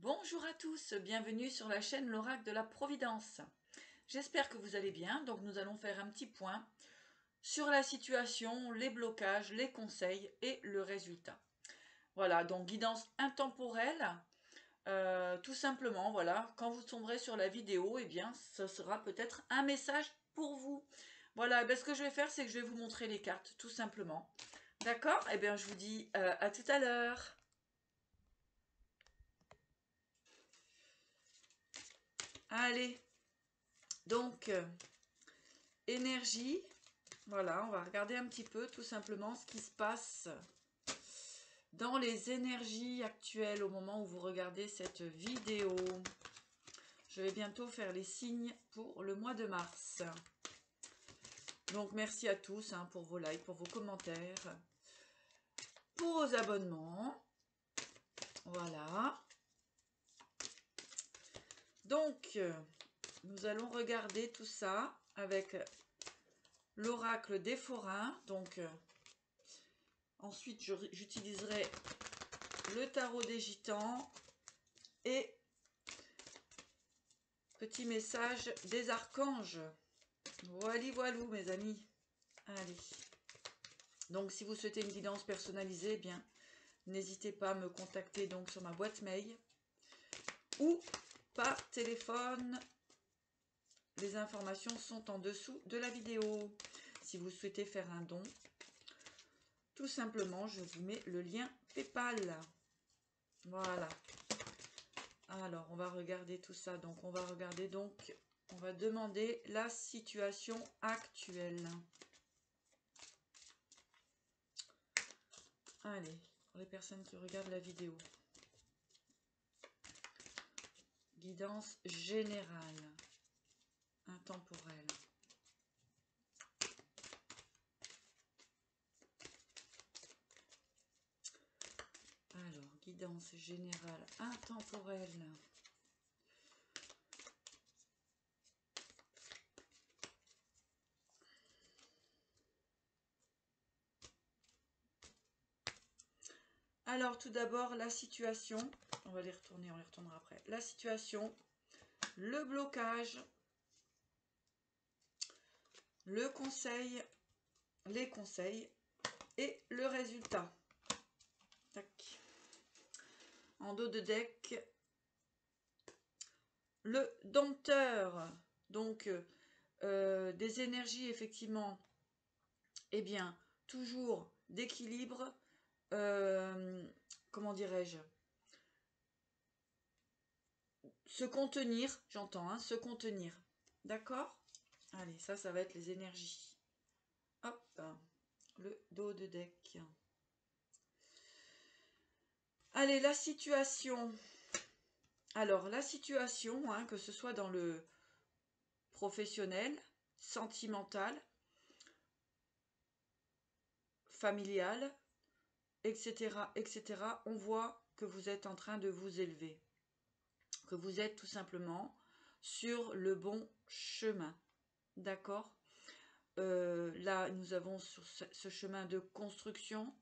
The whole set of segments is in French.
Bonjour à tous, bienvenue sur la chaîne l'Oracle de la Providence. J'espère que vous allez bien, donc nous allons faire un petit point sur la situation, les blocages, les conseils et le résultat. Voilà, donc guidance intemporelle, tout simplement, voilà, quand vous tomberez sur la vidéo, eh bien, ce sera peut-être un message pour vous. Voilà, ce que je vais faire, c'est que je vais vous montrer les cartes, tout simplement. D'accord? Eh bien, je vous dis à tout à l'heure. Allez, donc, énergie, voilà, on va regarder un petit peu tout simplement ce qui se passe dans les énergies actuelles au moment où vous regardez cette vidéo. Je vais bientôt faire les signes pour le mois de mars. Donc merci à tous pour vos likes, pour vos commentaires, pour vos abonnements. Voilà. Donc, nous allons regarder tout ça avec l'oracle des forains. Donc, ensuite, j'utiliserai le tarot des gitans et petit message des archanges. Voilou mes amis. Allez. Donc si vous souhaitez une guidance personnalisée, eh bien n'hésitez pas à me contacter donc sur ma boîte mail ou par téléphone. Les informations sont en dessous de la vidéo. Si vous souhaitez faire un don, tout simplement, je vous mets le lien PayPal. Voilà. Alors, on va regarder tout ça. Donc, on va demander la situation actuelle. Allez, pour les personnes qui regardent la vidéo. Guidance générale, intemporelle. Alors, guidance générale, intemporelle. Alors, tout d'abord, la situation. On va les retourner, on les retournera après. La situation, le blocage, le conseil, les conseils et le résultat. Tac. En dos de deck, le dompteur. Donc, des énergies, effectivement, eh bien, toujours d'équilibre. Comment dirais-je, se contenir, j'entends, se contenir. D'accord? Allez, ça va être les énergies. Hop, le dos de deck. Allez, la situation. Alors, la situation, que ce soit dans le professionnel, sentimental, familial, etc., etc., on voit que vous êtes en train de vous élever. Que vous êtes tout simplement sur le bon chemin. D'accord? Là, nous avons sur ce chemin de construction.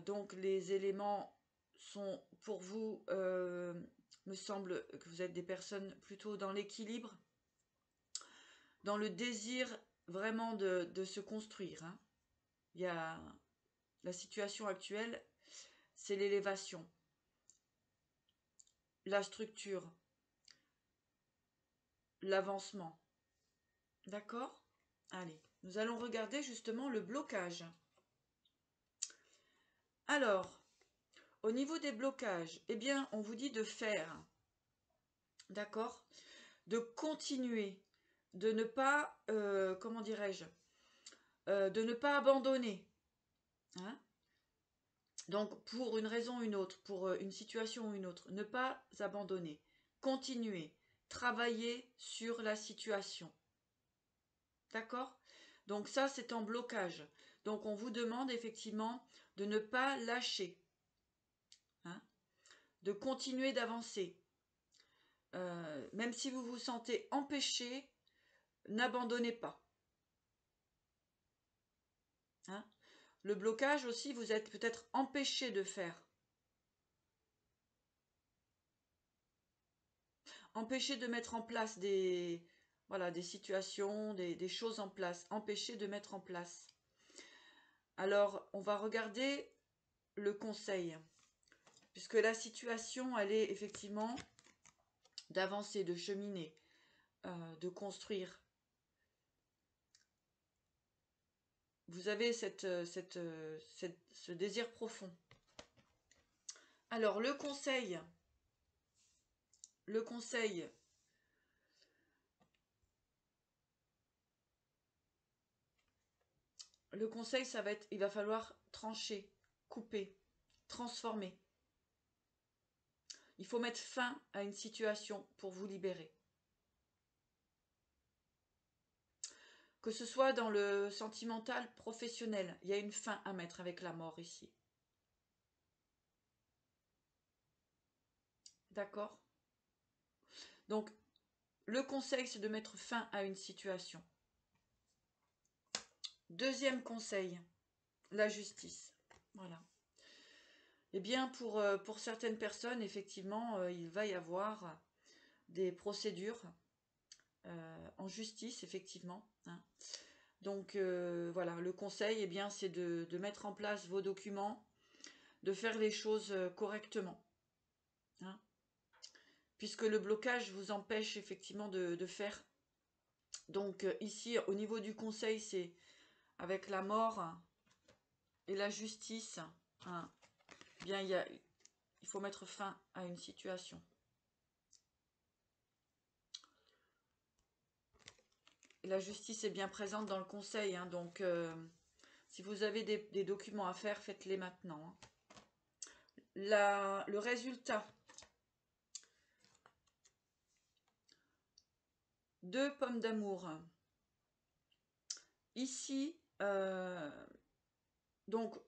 Donc, les éléments sont pour vous, me semble que vous êtes des personnes plutôt dans l'équilibre, dans le désir vraiment de se construire. Il y a la situation actuelle, c'est l'élévation, la structure, l'avancement. D'accord? Allez, nous allons regarder justement le blocage. Alors, au niveau des blocages, eh bien, on vous dit de faire, d'accord? De continuer, de ne pas, comment dirais-je, de ne pas abandonner. Donc, pour une raison ou une autre, pour une situation ou une autre, ne pas abandonner. Continuer, travailler sur la situation. D'accord? Donc ça, c'est en blocage. Donc on vous demande effectivement de ne pas lâcher. De continuer d'avancer. Même si vous vous sentez empêché, n'abandonnez pas. Le blocage aussi, vous êtes peut-être empêché de faire. Empêcher de mettre en place des, voilà, des situations, des choses en place. Empêcher de mettre en place. Alors, on va regarder le conseil. Puisque la situation, elle est effectivement d'avancer, de cheminer, de construire. Vous avez ce désir profond. Alors, le conseil, ça va être, il va falloir trancher, couper, transformer. Il faut mettre fin à une situation pour vous libérer. Que ce soit dans le sentimental, professionnel, il y a une fin à mettre avec la mort ici. D'accord? Donc, le conseil, c'est de mettre fin à une situation. Deuxième conseil, la justice. Voilà. Eh bien, pour certaines personnes, effectivement, il va y avoir des procédures en justice, effectivement. Hein. Donc, voilà, le conseil, eh bien, c'est de mettre en place vos documents, de faire les choses correctement. Hein. Puisque le blocage vous empêche, effectivement, de faire. Donc, ici, au niveau du conseil, c'est avec la mort et la justice. Hein, bien, il faut mettre fin à une situation. Et la justice est bien présente dans le conseil, hein, donc si vous avez des documents à faire, faites-les maintenant. Hein. Le résultat. 2 pommes d'amour. Ici, donc,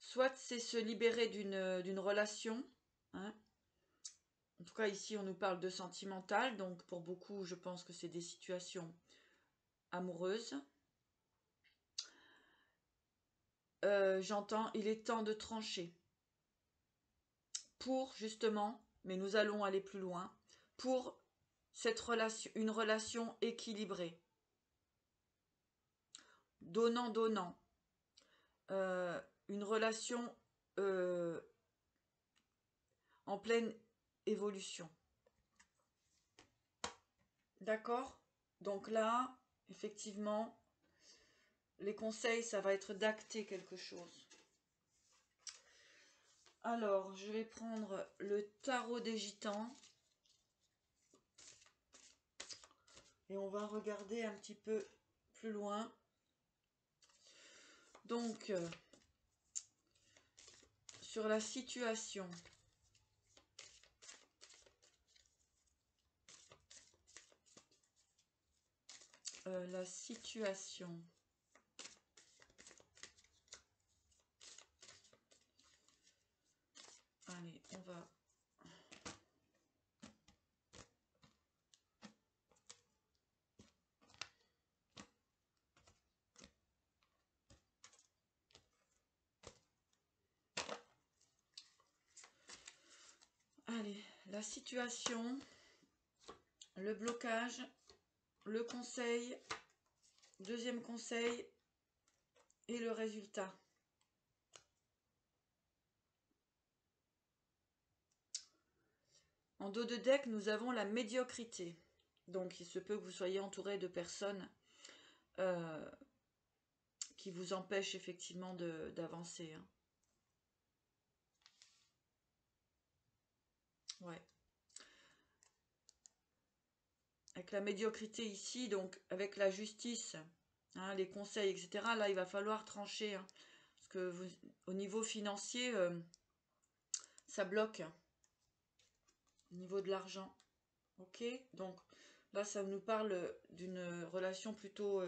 soit c'est se libérer d'une relation, hein. En tout cas, ici, on nous parle de sentimental, donc pour beaucoup, je pense que c'est des situations amoureuses. J'entends, il est temps de trancher. Pour, justement, mais nous allons aller plus loin, pour une relation équilibrée. Donnant-donnant. Une relation en pleine évolution. D'accord? Donc là, effectivement, les conseils, ça va être d'acter quelque chose. Alors, je vais prendre le tarot des gitans. Et on va regarder un petit peu plus loin. Donc, sur la situation. La situation. Allez, on va... Allez, la situation, le blocage, le conseil, deuxième conseil et le résultat. En dos de deck, nous avons la médiocrité. Donc, il se peut que vous soyez entouré de personnes qui vous empêchent effectivement d'avancer. Hein. Ouais. Avec la médiocrité ici, donc avec la justice, hein, les conseils, etc., là, il va falloir trancher. Hein, parce que vous, au niveau financier, ça bloque. Au niveau de l'argent. Ok? Donc, là, ça nous parle d'une relation plutôt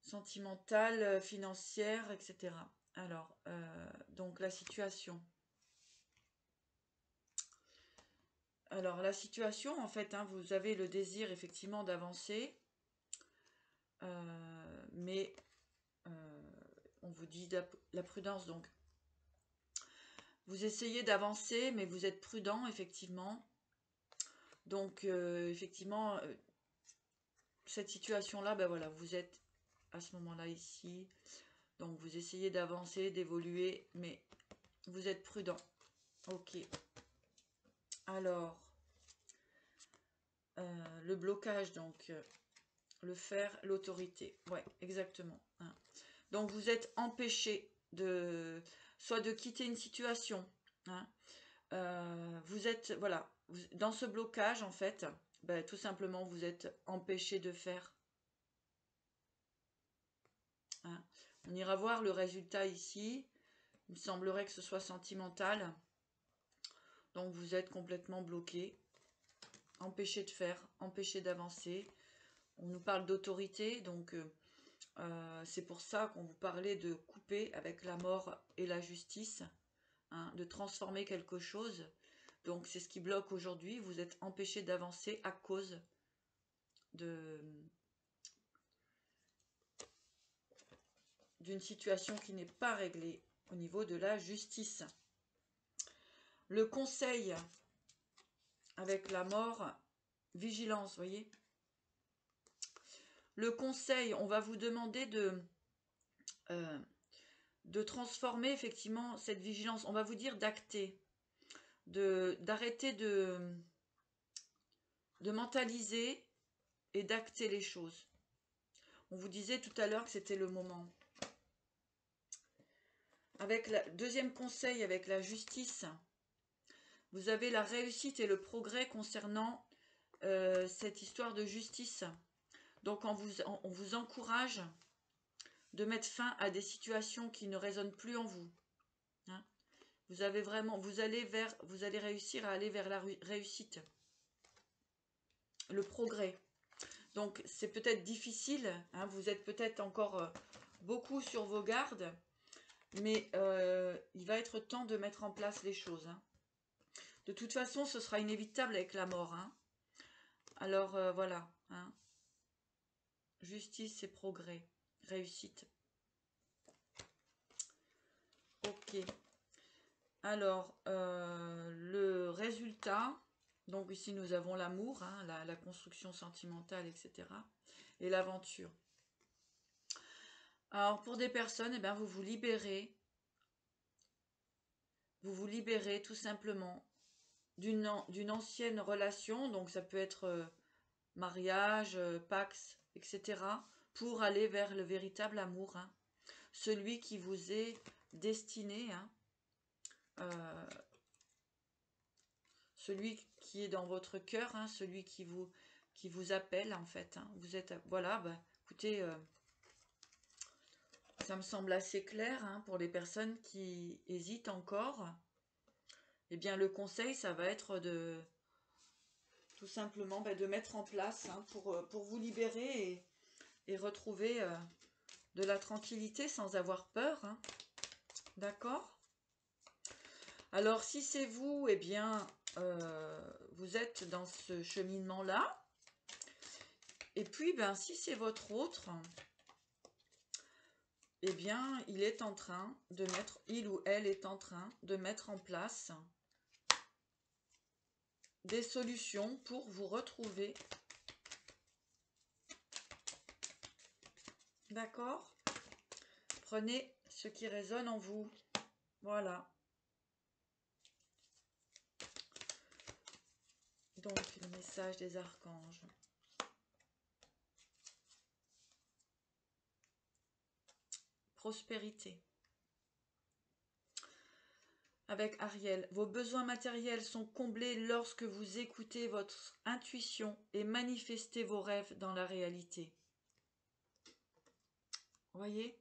sentimentale, financière, etc. Alors, donc la situation. Alors, la situation, en fait, hein, vous avez le désir, effectivement, d'avancer. Mais on vous dit la prudence, donc. Vous essayez d'avancer, mais vous êtes prudent, effectivement. Donc, effectivement, cette situation-là, ben voilà, vous êtes à ce moment-là ici. Donc, vous essayez d'avancer, d'évoluer, mais vous êtes prudent. Ok. Alors, le blocage, donc, le faire, l'autorité. Ouais, exactement. Hein. Donc, vous êtes empêché soit de quitter une situation. Hein. Vous êtes, voilà, dans ce blocage, en fait, ben, tout simplement, vous êtes empêché de faire. Hein. On ira voir le résultat ici. Il me semblerait que ce soit sentimental. Donc, vous êtes complètement bloqué, empêché de faire, empêché d'avancer. On nous parle d'autorité, donc c'est pour ça qu'on vous parlait de couper avec la mort et la justice, hein, de transformer quelque chose. Donc c'est ce qui bloque aujourd'hui. Vous êtes empêché d'avancer à cause d'une situation qui n'est pas réglée au niveau de la justice. Le conseil avec la mort, vigilance, voyez. Le conseil, on va vous demander de transformer effectivement cette vigilance. On va vous dire d'acter, d'arrêter de mentaliser et d'acter les choses. On vous disait tout à l'heure que c'était le moment. Avec le deuxième conseil, avec la justice, vous avez la réussite et le progrès concernant cette histoire de justice. Donc on vous encourage de mettre fin à des situations qui ne résonnent plus en vous. Hein. Vous allez réussir à aller vers la réussite, le progrès. Donc c'est peut-être difficile, hein, vous êtes peut-être encore beaucoup sur vos gardes, mais il va être temps de mettre en place les choses. Hein. De toute façon, ce sera inévitable avec la mort. Hein. Alors voilà, hein. Justice et progrès, réussite. Ok. Alors, le résultat, donc ici nous avons l'amour, hein, la construction sentimentale, etc. Et l'aventure. Alors, pour des personnes, eh bien, vous vous libérez tout simplement d'une ancienne relation, donc ça peut être mariage, pax, etc., pour aller vers le véritable amour, hein, celui qui vous est destiné, hein, celui qui est dans votre cœur, hein, celui qui vous appelle en fait. Hein. Vous êtes, voilà, bah, écoutez, ça me semble assez clair, hein, pour les personnes qui hésitent encore. Eh bien, le conseil, ça va être tout simplement de mettre en place, hein, pour vous libérer et retrouver de la tranquillité sans avoir peur. Hein. D'accord ? Alors, si c'est vous, eh bien, vous êtes dans ce cheminement-là. Et puis, ben, si c'est votre autre, eh bien, il ou elle est en train de mettre en place des solutions pour vous retrouver. D'accord ? Prenez ce qui résonne en vous. Voilà. Donc, le message des archanges. Prospérité. Avec Ariel, vos besoins matériels sont comblés lorsque vous écoutez votre intuition et manifestez vos rêves dans la réalité. Voyez ?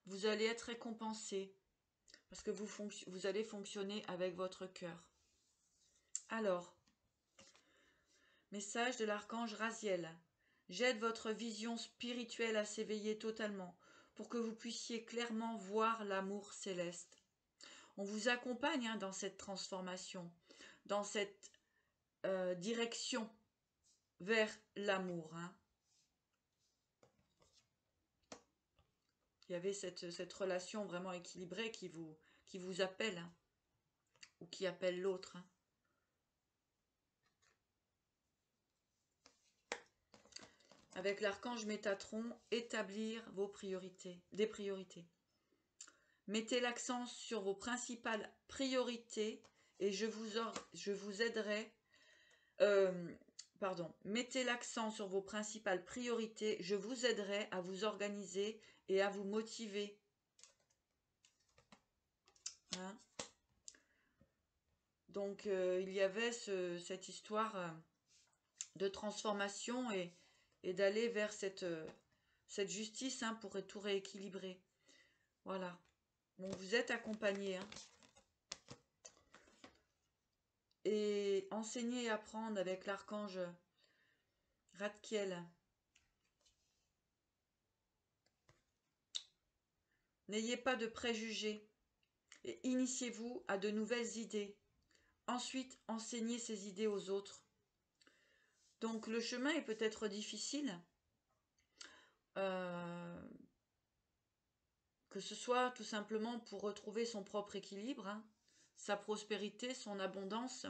Vous allez être récompensé parce que vous allez fonctionner avec votre cœur. Alors, message de l'archange Raziel. J'aide votre vision spirituelle à s'éveiller totalement pour que vous puissiez clairement voir l'amour céleste. On vous accompagne, hein, dans cette transformation, dans cette direction vers l'amour. Hein. Il y avait cette relation vraiment équilibrée qui vous appelle. Hein. ou qui appelle l'autre. Hein. Avec l'archange Métatron, établir vos priorités, des priorités. Mettez l'accent sur vos principales priorités et je vous aiderai. Mettez l'accent sur vos principales priorités. Je vous aiderai à vous organiser et à vous motiver. Hein? Donc, il y avait cette histoire de transformation et d'aller vers cette justice pour tout rééquilibrer. Voilà. Bon, vous êtes accompagnés. Hein. Et enseigner et apprendre avec l'archange Radkiel. N'ayez pas de préjugés et initiez-vous à de nouvelles idées. Ensuite, enseignez ces idées aux autres. Donc le chemin est peut-être difficile, que ce soit tout simplement pour retrouver son propre équilibre, hein, sa prospérité, son abondance.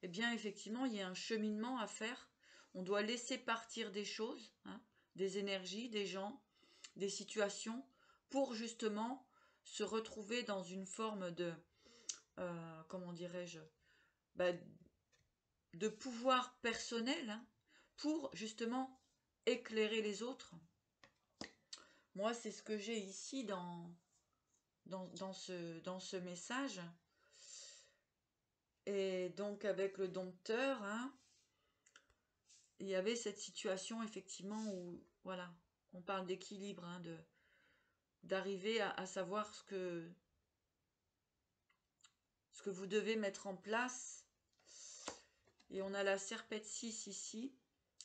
Eh bien effectivement, il y a un cheminement à faire. On doit laisser partir des choses, hein, des énergies, des gens, des situations, pour justement se retrouver dans une forme de, comment dirais-je, de pouvoir personnel, hein, pour justement éclairer les autres. Moi, c'est ce que j'ai ici dans ce message. Et donc, avec le dompteur, hein, il y avait cette situation, effectivement, où, voilà, on parle d'équilibre, hein, d'arriver à savoir ce que vous devez mettre en place. Et on a la serpette 6 ici,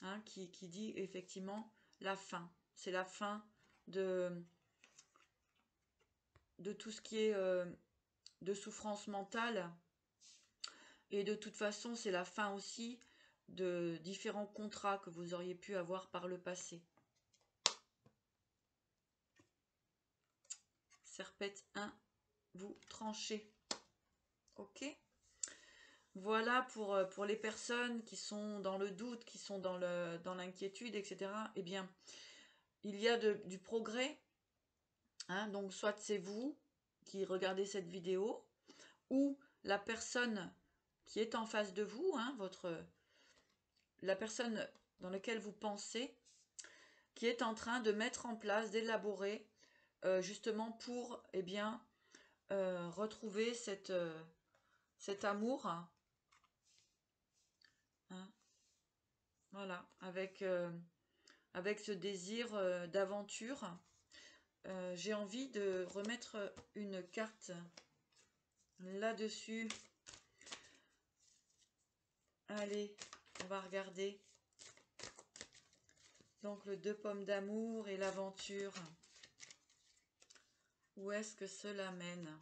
hein, qui dit effectivement la fin. C'est la fin de tout ce qui est de souffrance mentale. Et de toute façon, c'est la fin aussi de différents contrats que vous auriez pu avoir par le passé. Serpette 1, vous tranchez. Ok ? Voilà pour les personnes qui sont dans le doute, qui sont dans l'inquiétude, etc. Eh bien, il y a du progrès. Hein, donc, soit c'est vous qui regardez cette vidéo, ou la personne qui est en face de vous, hein, la personne dans laquelle vous pensez, qui est en train de mettre en place, d'élaborer, justement pour, eh bien, retrouver cet amour, hein, voilà, avec ce désir d'aventure. J'ai envie de remettre une carte là-dessus. Allez, on va regarder. Donc le 2 pommes d'amour et l'aventure. Où est-ce que cela mène ?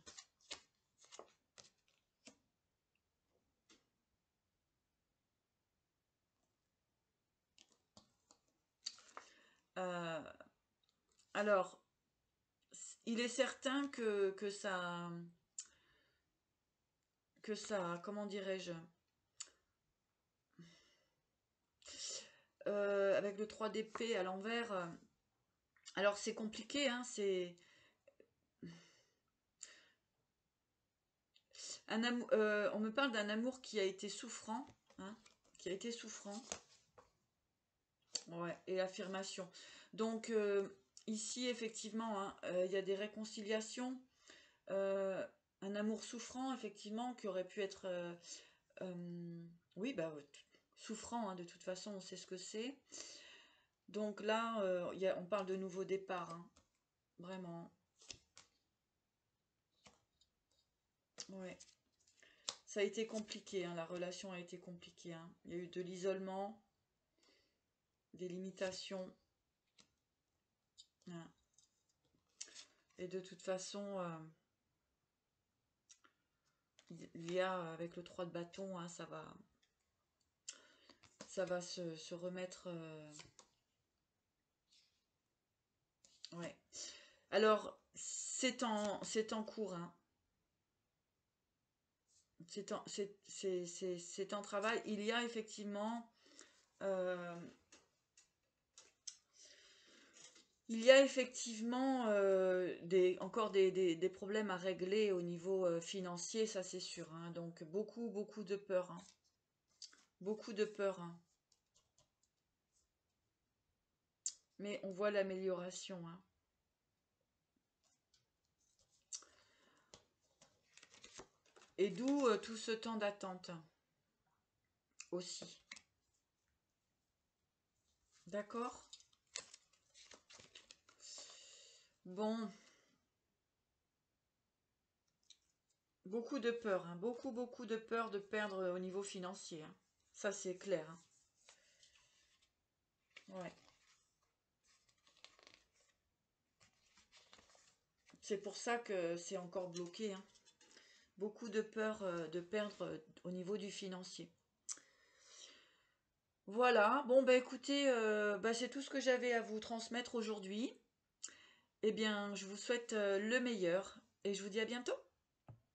Alors, il est certain que ça, comment dirais-je, avec le 3 d'épée à l'envers, alors c'est compliqué, hein, c'est un amour, on me parle d'un amour qui a été souffrant, hein, ouais, et l'affirmation. Donc ici effectivement, hein, il y a des réconciliations, un amour souffrant effectivement qui aurait pu être, oui, souffrant, hein, de toute façon on sait ce que c'est. Donc là, on parle de nouveau départ, hein, vraiment. Ouais. Ça a été compliqué, hein, la relation a été compliquée. Hein. Il y a eu de l'isolement, des limitations. Hein. Et de toute façon, il y a, avec le 3 de bâton, hein, ça va se remettre. Ouais. Alors, c'est en cours. Hein. c'est en travail. Il y a effectivement... encore des problèmes à régler au niveau financier, ça c'est sûr, hein. Donc beaucoup de peur, hein. Beaucoup de peur, hein. Mais on voit l'amélioration, hein. Et d'où tout ce temps d'attente aussi. D'accord? Bon, beaucoup de peur, hein. Beaucoup de peur de perdre au niveau financier, hein. Ça c'est clair, hein. Ouais. C'est pour ça que c'est encore bloqué, hein. Beaucoup de peur de perdre au niveau du financier. Voilà, bon bah écoutez, c'est tout ce que j'avais à vous transmettre aujourd'hui. Eh bien, je vous souhaite le meilleur et je vous dis à bientôt.